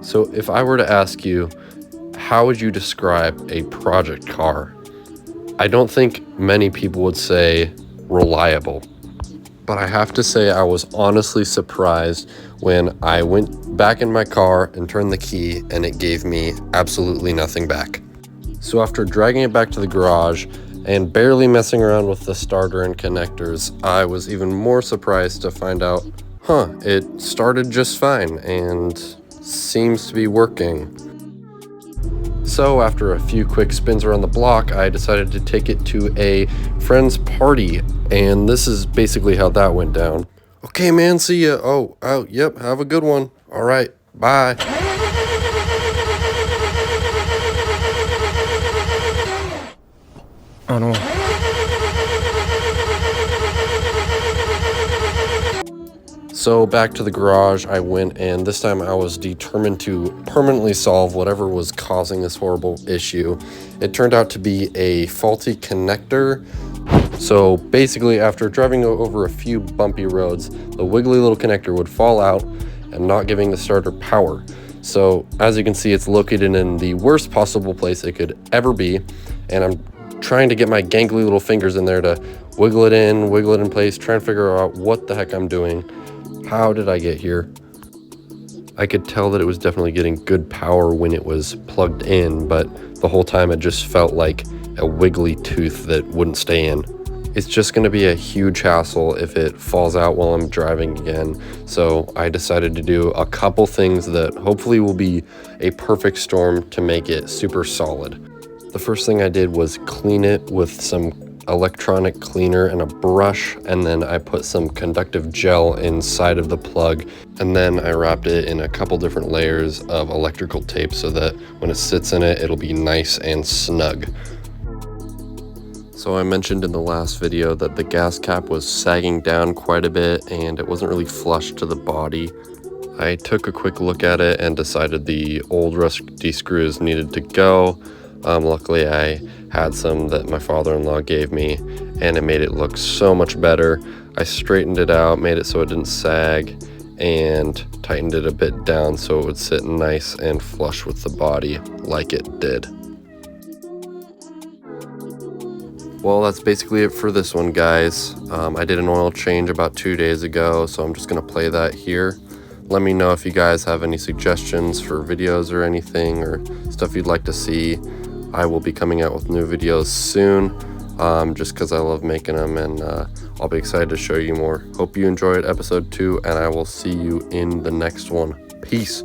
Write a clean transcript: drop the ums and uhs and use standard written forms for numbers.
So if I were to ask you, how would you describe a project car? I don't think many people would say reliable. But I have to say I was honestly surprised when I went back in my car and turned the key and it gave me absolutely nothing back. So after dragging it back to the garage and barely messing around with the starter and connectors, I was even more surprised to find out, it started just fine and seems to be working. So after a few quick spins around the block, I decided to take it to a friend's party, and this is basically how that went down. Okay, man, see ya. Oh, yep, have a good one. All right, bye. Oh no. So back to the garage I went, and this time I was determined to permanently solve whatever was causing this horrible issue. It turned out to be a faulty connector. So basically, after driving over a few bumpy roads, the wiggly little connector would fall out and not giving the starter power. So as you can see, it's located in the worst possible place it could ever be, and I'm trying to get my gangly little fingers in there to wiggle it in place, trying to figure out what the heck I'm doing. How did I get here? I could tell that it was definitely getting good power when it was plugged in, but the whole time it just felt like a wiggly tooth that wouldn't stay in. It's just going to be a huge hassle if it falls out while I'm driving again, so I decided to do a couple things that hopefully will be a perfect storm to make it super solid. The first thing I did was clean it with some electronic cleaner and a brush, and then I put some conductive gel inside of the plug, and then I wrapped it in a couple different layers of electrical tape so that when it sits in it, it'll be nice and snug. So I mentioned in the last video that the gas cap was sagging down quite a bit and it wasn't really flush to the body. I took a quick look at it and decided the old rusty screws needed to go. Luckily I had some that my father-in-law gave me, and it made it look so much better. I straightened it out, made it so it didn't sag, and tightened it a bit down so it would sit nice and flush with the body like it did. Well, that's basically it for this one, guys. I did an oil change about 2 days ago, so I'm just gonna play that here. Let me know if you guys have any suggestions for videos or anything, or stuff you'd like to see. I will be coming out with new videos soon, just because I love making them, and I'll be excited to show you more. Hope you enjoyed episode 2, and I will see you in the next one. Peace.